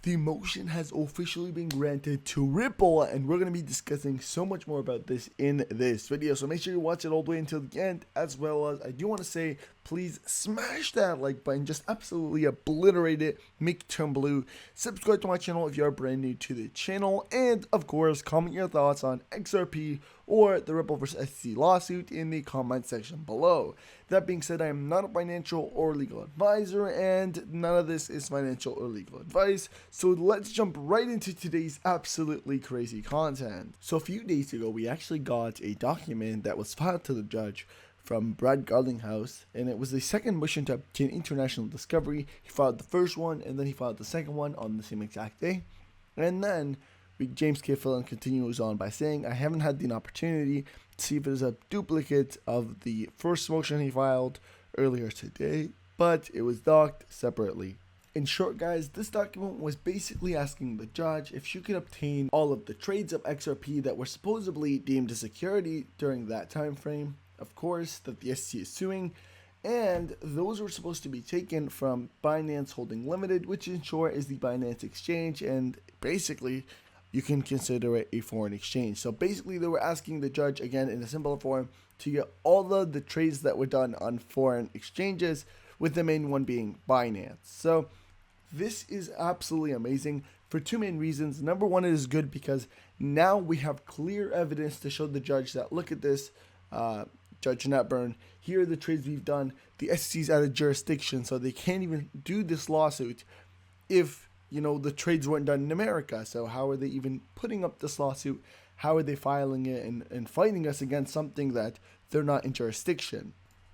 the motion has officially been granted to Ripple, and we're going to be discussing so much more about this in this video. So make sure you watch it all the way until the end, as well as I do want to say, please smash that like button, just absolutely obliterate it, make it turn blue. Subscribe to my channel if you are brand new to the channel, and of course, comment your thoughts on XRP or the Ripple vs. SEC lawsuit in the comment section below. That being said, I am not a financial or legal advisor, and none of this is financial or legal advice. So let's jump right into today's absolutely crazy content. So a few days ago, we actually got a document that was filed to the judge from Brad Garlinghouse, and it was the second motion to obtain international discovery. He filed the first one, and then he filed the second one on the same exact day. And then James K. Fallon continues on by saying, I haven't had the opportunity to see if it is a duplicate of the first motion he filed earlier today, but it was docked separately. In short, guys, this document was basically asking the judge if she could obtain all of the trades of XRP that were supposedly deemed a security during that time frame, of course, that the SEC is suing, and those were supposed to be taken from Binance Holding Limited, which in short is the Binance exchange, and basically you can consider it a foreign exchange. So basically they were asking the judge, again in a simpler form, to get all of the trades that were done on foreign exchanges, with the main one being Binance. So this is absolutely amazing for two main reasons. Number one, it is good because now we have clear evidence to show the judge that, look at this, Judge Netburn, here are the trades we've done. The SEC is out of jurisdiction, so they can't even do this lawsuit if, you know, the trades weren't done in America. So how are they even putting up this lawsuit? How are they filing it and fighting us against something that they're not in jurisdiction?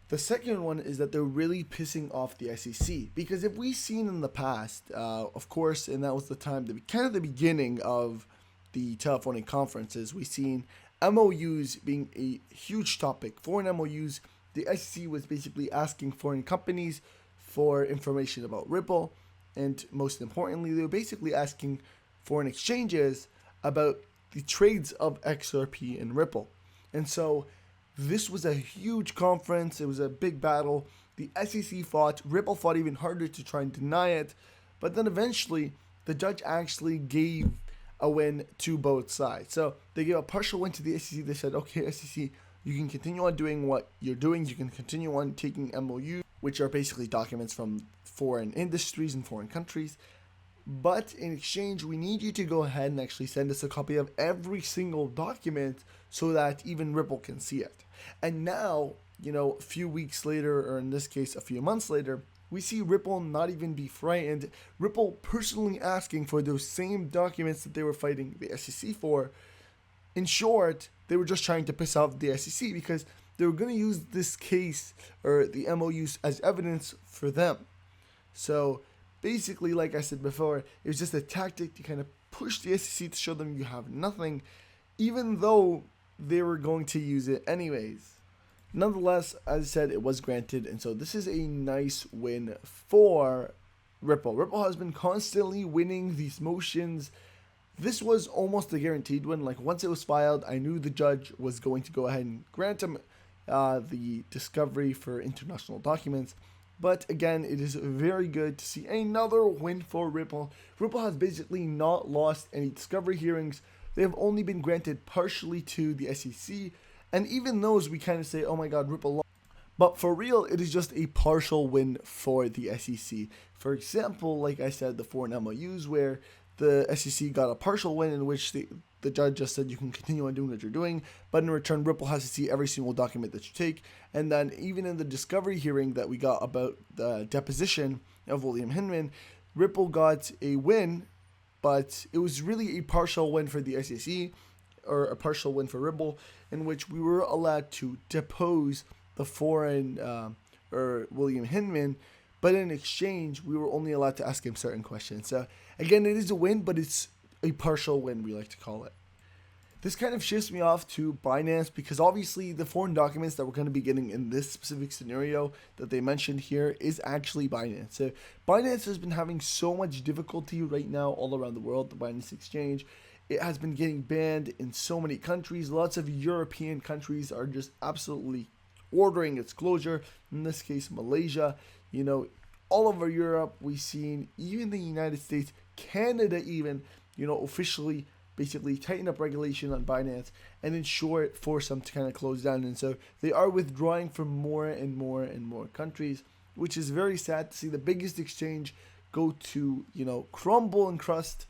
The second one is that they're really pissing off the SEC, because if we've seen in the past, of course, and that was the time, kind of the beginning of the telephonic conferences, we've seen MOUs being a huge topic. Foreign MOUs, the SEC was basically asking foreign companies for information about Ripple, and most importantly, they were basically asking foreign exchanges about the trades of XRP and Ripple. And so this was a huge conference. It was a big battle. The SEC fought. Ripple fought even harder to try and deny it. But then eventually, the judge actually gave a win to both sides. So they gave a partial win to the SEC. They said, okay, SEC, you can continue on doing what you're doing. You can continue on taking MOU, which are basically documents from foreign industries and foreign countries. But in exchange, we need you to go ahead and actually send us a copy of every single document so that even Ripple can see it. And now, you know, a few weeks later, or in this case, a few months later, we see Ripple not even be frightened. Ripple personally asking for those same documents that they were fighting the SEC for. In short, they were just trying to piss off the SEC because they were going to use this case or the MOUs as evidence for them. So basically, like I said before, it was just a tactic to kind of push the SEC to show them you have nothing, even though they were going to use it anyways. Nonetheless, as I said, it was granted, and so this is a nice win for Ripple. Ripple has been constantly winning these motions. This was almost a guaranteed win. Like, once it was filed, I knew the judge was going to go ahead and grant him the discovery for international documents. But again, it is very good to see another win for Ripple. Ripple has basically not lost any discovery hearings. They have only been granted partially to the SEC. And even those, we kind of say, oh my god, Ripple lost. But for real, it is just a partial win for the SEC. For example, like I said, the foreign MOUs where the SEC got a partial win in which the judge just said you can continue on doing what you're doing, but in return, Ripple has to see every single document that you take. And then even in the discovery hearing that we got about the deposition of William Hinman, Ripple got a win, but it was really a partial win for the SEC, or a partial win for Ripple, in which we were allowed to depose the foreign, or William Hinman, but in exchange, we were only allowed to ask him certain questions. So again, it is a win, but it's a partial win, we like to call it. This kind of shifts me off to Binance, because obviously the foreign documents that we're going to be getting in this specific scenario that they mentioned here is actually Binance. So Binance has been having so much difficulty right now all around the world, the Binance exchange. It has been getting banned in so many countries. Lots of European countries are just absolutely ordering its closure. In this case, Malaysia, you know, all over Europe. We've seen even the United States, Canada even, officially basically tighten up regulation on Binance and ensure it force them to kind of close down. And so they are withdrawing from more and more and more countries, which is very sad to see the biggest exchange go to, crumble and crust.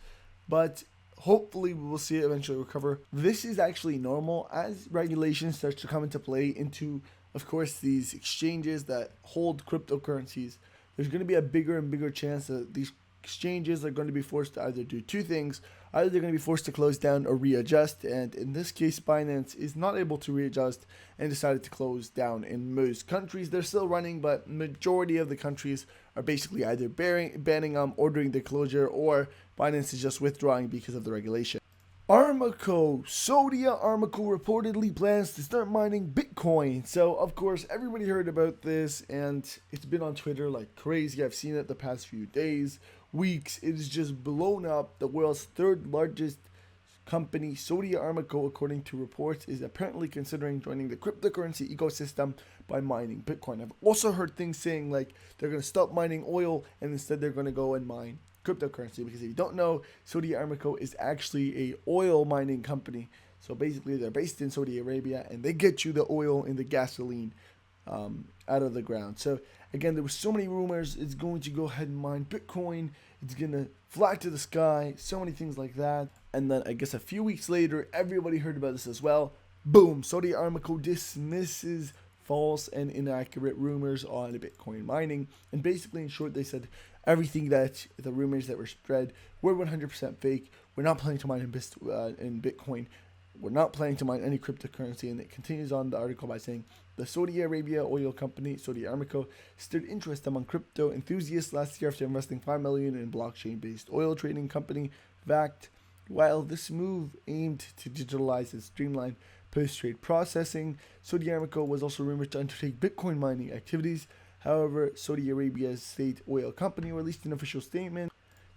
But hopefully we will see it eventually recover. This is actually normal as regulation starts to come into play into, of course, these exchanges that hold cryptocurrencies. There's going to be a bigger and bigger chance that these exchanges are going to be forced to either do two things. Either they're going to be forced to close down or readjust, and in this case Binance is not able to readjust and decided to close down. In most countries they're still running, but majority of the countries are basically either banning them, ordering their closure, or Binance is just withdrawing because of the regulation. Aramco, Saudi Aramco reportedly plans to start mining Bitcoin. So of course everybody heard about this and it's been on Twitter like crazy. I've seen it the past few days, weeks. It is just blown up. The world's third largest company, Saudi Aramco, according to reports, is apparently considering joining the cryptocurrency ecosystem by mining Bitcoin. I've also heard things saying like they're going to stop mining oil and instead they're going to go and mine cryptocurrency, because if you don't know, Saudi Aramco is actually a oil mining company. So basically they're based in Saudi Arabia and they get you the oil and the gasoline out of the ground. So again, there were so many rumors it's going to go ahead and mine Bitcoin, it's gonna fly to the sky, so many things like that. And then I guess a few weeks later everybody heard about this as well. Boom, Saudi Aramco dismisses false and inaccurate rumors on Bitcoin mining, and basically in short they said everything that the rumors that were spread were 100% fake. We're not planning to mine in Bitcoin. We're not planning to mine any cryptocurrency. And it continues on the article by saying the Saudi Arabia oil company Saudi Aramco stirred interest among crypto enthusiasts last year after investing $5 million in blockchain-based oil trading company Vact. While this move aimed to digitalize and streamline post-trade processing, Saudi Aramco was also rumored to undertake Bitcoin mining activities. However, Saudi Arabia's state oil company released an official statement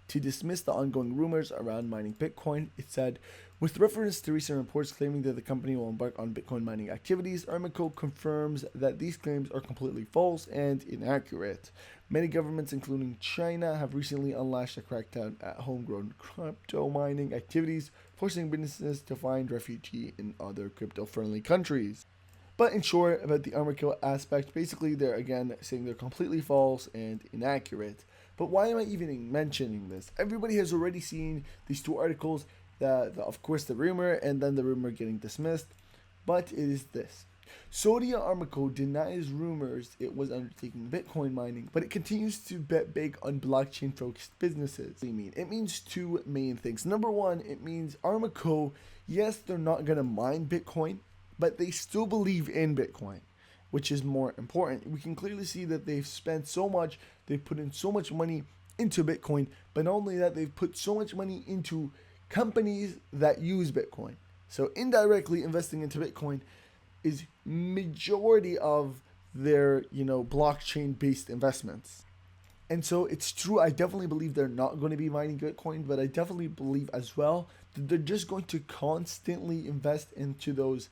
to dismiss the ongoing rumors around mining Bitcoin. It said, with reference to recent reports claiming that the company will embark on Bitcoin mining activities, Aramco confirms that these claims are completely false and inaccurate. Many governments, including China, have recently unleashed a crackdown at homegrown crypto mining activities, forcing businesses to find refuge in other crypto-friendly countries. But in short, about the Aramco aspect, basically they're again saying they're completely false and inaccurate. But why am I even mentioning this? Everybody has already seen these two articles, of course the rumor and then the rumor getting dismissed. But it is this. Saudi Aramco denies rumors it was undertaking Bitcoin mining, but it continues to bet big on blockchain-focused businesses. It means two main things. Number one, it means Aramco, yes, they're not going to mine Bitcoin, but they still believe in Bitcoin, which is more important. We can clearly see that they've spent so much, they've put in so much money into Bitcoin, but not only that, they've put so much money into companies that use Bitcoin. So indirectly investing into Bitcoin is majority of their, blockchain-based investments. And so it's true, I definitely believe they're not going to be mining Bitcoin, but I definitely believe as well that they're just going to constantly invest into those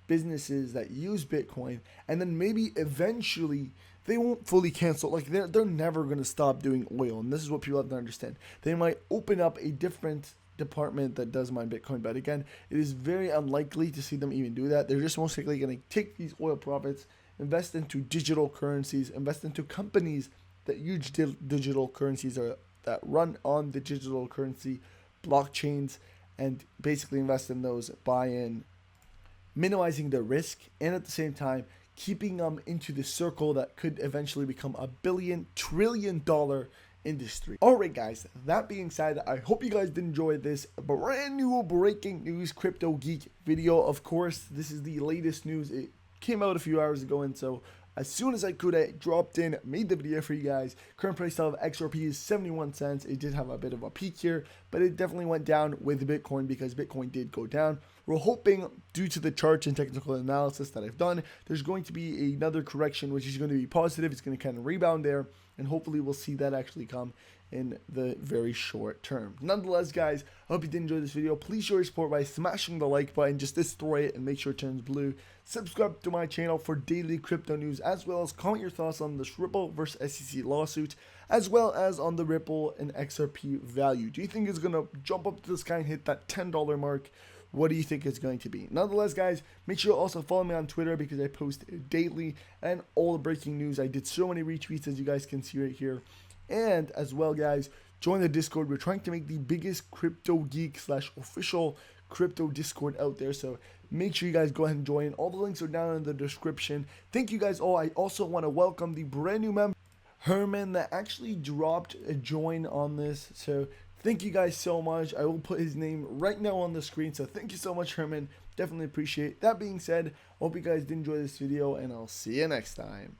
businesses that use Bitcoin, and then maybe eventually they won't fully cancel. Like they're never going to stop doing oil, and this is what people have to understand. They might open up a different department that does mine Bitcoin, but again, it is very unlikely to see them even do that. They're just most likely going to take these oil profits, invest into digital currencies, invest into companies that use digital currencies or that run on the digital currency blockchains, and basically invest in those, buy in, minimizing the risk, and at the same time keeping them into the circle that could eventually become a trillion-dollar industry. Alright guys, that being said, I hope you guys did enjoy this brand new breaking news Crypto Geek video. Of course, this is the latest news. It came out a few hours ago, and so as soon as I could, I dropped in, made the video for you guys. Current price of XRP is 71 cents. It did have a bit of a peak here, but it definitely went down with Bitcoin because Bitcoin did go down. We're hoping, due to the charts and technical analysis that I've done, there's going to be another correction, which is going to be positive. It's going to kind of rebound there, and hopefully we'll see that actually come in the very short term. Nonetheless, guys, I hope you did enjoy this video. Please show your support by smashing the like button. Just destroy it and make sure it turns blue. Subscribe to my channel for daily crypto news, as well as comment your thoughts on this Ripple versus SEC lawsuit, as well as on the Ripple and XRP value. Do you think it's going to jump up to the sky and hit that $10 mark? What do you think it's going to be? Nonetheless, guys, make sure to also follow me on Twitter because I post daily and all the breaking news. I did so many retweets, as you guys can see right here. And as well, guys, join the Discord. We're trying to make the biggest crypto geek / official crypto Discord out there. So make sure you guys go ahead and join. All the links are down in the description. Thank you guys all. I also want to welcome the brand new member, Herman, that actually dropped a join on this. So thank you guys so much. I will put his name right now on the screen. So thank you so much, Herman. Definitely appreciate it. That being said, hope you guys did enjoy this video, and I'll see you next time.